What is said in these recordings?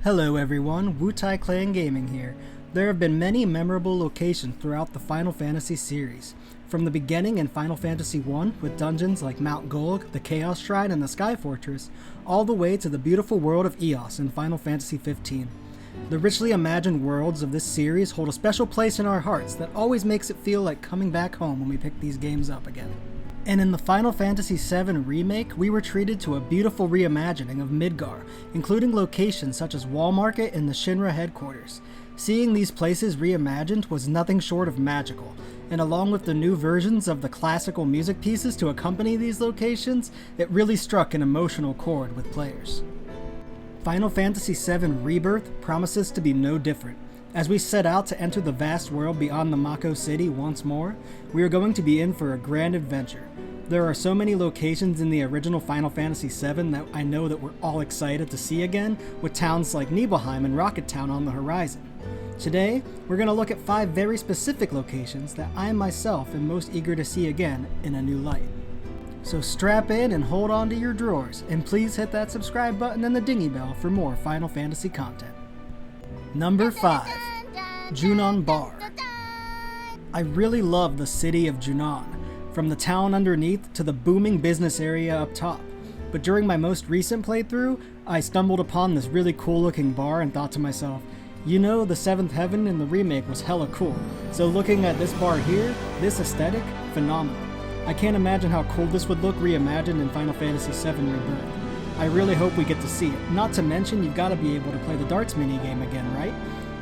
Hello everyone, Wutai Clan Gaming here. There have been many memorable locations throughout the Final Fantasy series. From the beginning in Final Fantasy I with dungeons like Mount Golg, the Chaos Shrine, and the Sky Fortress, all the way to the beautiful world of Eos in Final Fantasy XV. The richly imagined worlds of this series hold a special place in our hearts that always makes it feel like coming back home when we pick these games up again. And in the Final Fantasy VII Remake, we were treated to a beautiful reimagining of Midgar, including locations such as Wall Market and the Shinra headquarters. Seeing these places reimagined was nothing short of magical, and along with the new versions of the classical music pieces to accompany these locations, it really struck an emotional chord with players. Final Fantasy VII Rebirth promises to be no different. As we set out to enter the vast world beyond the Mako City once more, we are going to be in for a grand adventure. There are so many locations in the original Final Fantasy VII that I know that we're all excited to see again, with towns like Nibelheim and Rocket Town on the horizon. Today, we're going to look at 5 very specific locations that I myself am most eager to see again in a new light. So strap in and hold on to your drawers, and please hit that subscribe button and the dingy bell for more Final Fantasy content. Number 5. Junon Bar. I really love the city of Junon, from the town underneath to the booming business area up top. But during my most recent playthrough, I stumbled upon this really cool looking bar and thought to myself, you know, the 7th Heaven in the remake was hella cool, so looking at this bar here, this aesthetic, phenomenal. I can't imagine how cool this would look reimagined in Final Fantasy VII Rebirth. I really hope we get to see it. Not to mention, you've got to be able to play the darts minigame again, right?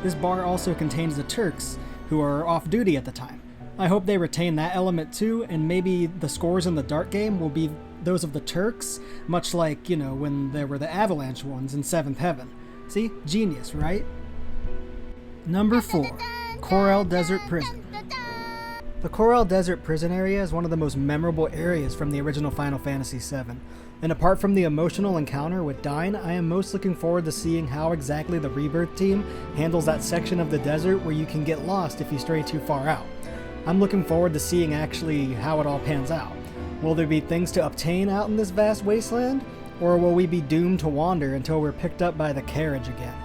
This bar also contains the Turks, who are off duty at the time. I hope they retain that element too, and maybe the scores in the dart game will be those of the Turks, much like, you know, when there were the Avalanche ones in 7th Heaven. See? Genius, right? Number 4. Corel Desert Prison. The Corel Desert Prison area is one of the most memorable areas from the original Final Fantasy VII. And apart from the emotional encounter with Dyne, I am most looking forward to seeing how exactly the Rebirth team handles that section of the desert where you can get lost if you stray too far out. I'm looking forward to seeing actually how it all pans out. Will there be things to obtain out in this vast wasteland? Or will we be doomed to wander until we're picked up by the carriage again?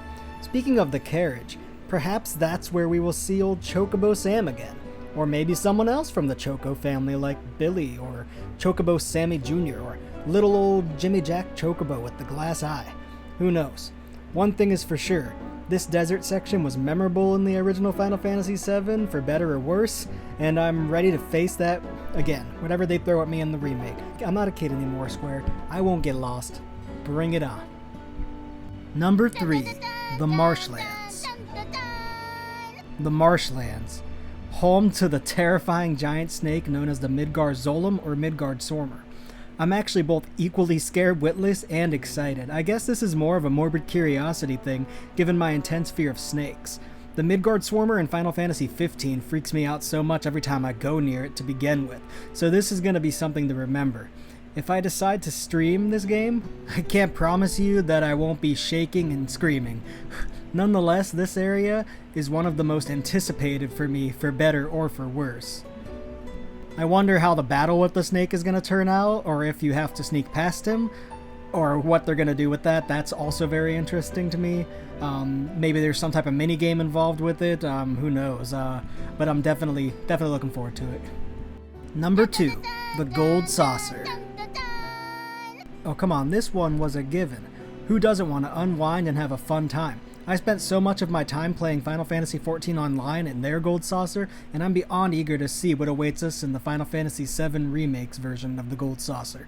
Speaking of the carriage, perhaps that's where we will see old Chocobo Sam again. Or maybe someone else from the Choco family like Billy or Chocobo Sammy Jr. or little old Jimmy Jack Chocobo with the glass eye. Who knows? One thing is for sure, this desert section was memorable in the original Final Fantasy VII, for better or worse, and I'm ready to face that again, whatever they throw at me in the remake. I'm not a kid anymore, Square. I won't get lost. Bring it on. Number 3. The Marshlands. The Marshlands. Home to the terrifying giant snake known as the Midgard Zolom or Midgard Swarmer. I'm actually both equally scared witless and excited. I guess this is more of a morbid curiosity thing, given my intense fear of snakes. The Midgard Swarmer in Final Fantasy XV freaks me out so much every time I go near it to begin with, so this is going to be something to remember. If I decide to stream this game, I can't promise you that I won't be shaking and screaming. Nonetheless, this area is one of the most anticipated for me, for better or for worse. I wonder how the battle with the snake is going to turn out, or if you have to sneak past him, or what they're going to do with that. That's also very interesting to me. Maybe there's some type of mini game involved with it, who knows, but I'm definitely looking forward to it. Number 2, the Gold Saucer. Oh come on, this one was a given. Who doesn't want to unwind and have a fun time? I spent so much of my time playing Final Fantasy XIV Online and their Gold Saucer, and I'm beyond eager to see what awaits us in the Final Fantasy VII Remake's version of the Gold Saucer.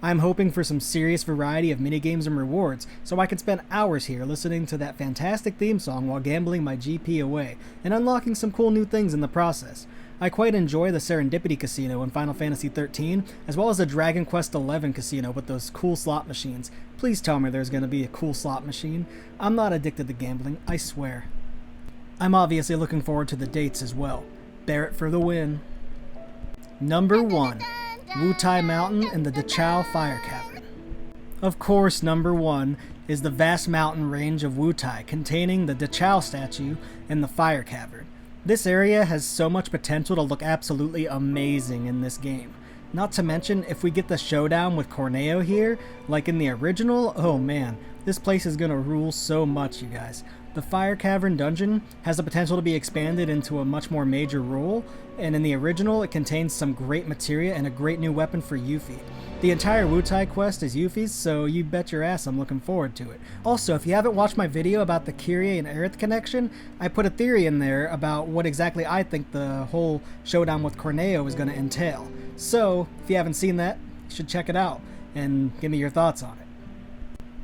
I'm hoping for some serious variety of minigames and rewards, so I can spend hours here listening to that fantastic theme song while gambling my GP away, and unlocking some cool new things in the process. I quite enjoy the Serendipity Casino in Final Fantasy XIII, as well as the Dragon Quest XI Casino with those cool slot machines. Please tell me there's going to be a cool slot machine. I'm not addicted to gambling, I swear. I'm obviously looking forward to the dates as well. Barrett for the win. Number 1. Wutai Mountain and the Dachau Fire Cavern. Of course, number 1 is the vast mountain range of Wutai containing the Dachau statue and the Fire Cavern. This area has so much potential to look absolutely amazing in this game. Not to mention, if we get the showdown with Corneo here, like in the original, oh man, this place is gonna rule so much, you guys. The Fire Cavern dungeon has the potential to be expanded into a much more major role, and in the original it contains some great materia and a great new weapon for Yuffie. The entire Wutai quest is Yuffie's, so you bet your ass I'm looking forward to it. Also, if you haven't watched my video about the Kyrie and Aerith connection, I put a theory in there about what exactly I think the whole showdown with Corneo is going to entail. So, if you haven't seen that, you should check it out and give me your thoughts on it.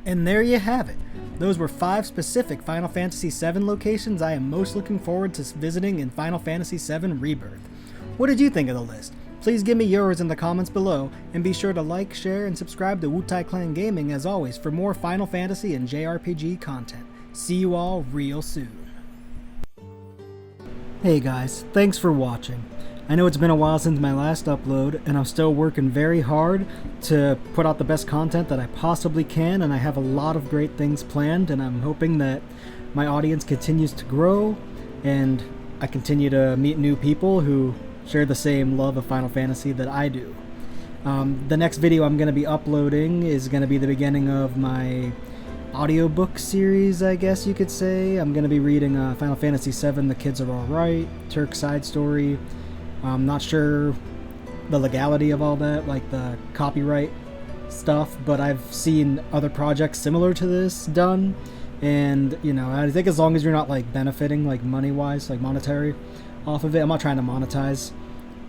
And there you have it. Those were 5 specific Final Fantasy VII locations I am most looking forward to visiting in Final Fantasy VII Rebirth. What did you think of the list? Please give me yours in the comments below, and be sure to like, share, and subscribe to Wutai Clan Gaming as always for more Final Fantasy and JRPG content. See you all real soon. Hey guys, thanks for watching. I know it's been a while since my last upload, and I'm still working very hard to put out the best content that I possibly can, and I have a lot of great things planned, and I'm hoping that my audience continues to grow, and I continue to meet new people who share the same love of Final Fantasy that I do. The next video I'm going to be uploading is going to be the beginning of my audiobook series, I guess you could say. I'm going to be reading Final Fantasy VII The Kids Are Alright, Turk's side story. I'm not sure the legality of all that, like the copyright stuff, but I've seen other projects similar to this done, and you know, I think as long as you're not like benefiting like money-wise, like monetary off of it. I'm not trying to monetize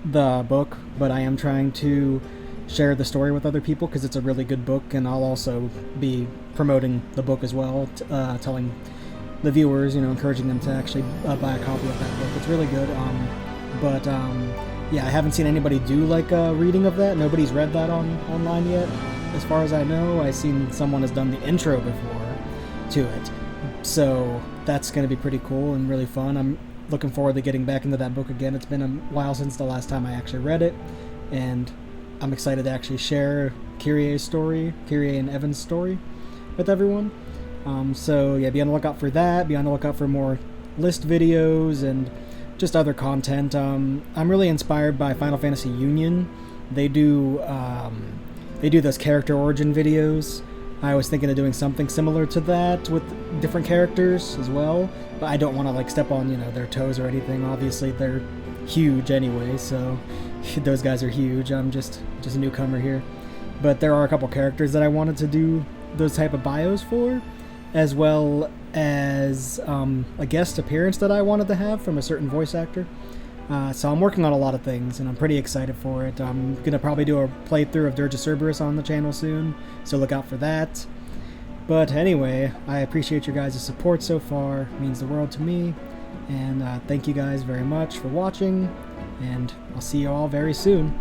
the book, but I am trying to share the story with other people because it's a really good book, and I'll also be promoting the book as well, telling the viewers, you know, encouraging them to actually buy a copy of that book. It's really good. Yeah, I haven't seen anybody do like a reading of that. Nobody's read that online yet, as far as I know. I've seen someone has done the intro before to it, so that's going to be pretty cool and really fun. I'm looking forward to getting back into that book again. It's been a while since the last time I actually read it, and I'm excited to actually share Kyrie's story, Kyrie and Evan's story with everyone. So yeah, be on the lookout for that. Be on the lookout for more list videos and just other content. I'm really inspired by Final Fantasy Union. They do those character origin videos. I was thinking of doing something similar to that with different characters as well, but I don't want to like step on, you know, their toes or anything. Obviously they're huge anyway, so those guys are huge. I'm just a newcomer here, but there are a couple characters that I wanted to do those type of bios for, as well as a guest appearance that I wanted to have from a certain voice actor. So I'm working on a lot of things, and I'm pretty excited for it. I'm going to probably do a playthrough of Dirge of Cerberus on the channel soon, so look out for that. But anyway, I appreciate your guys' support so far. It means the world to me. And thank you guys very much for watching, and I'll see you all very soon.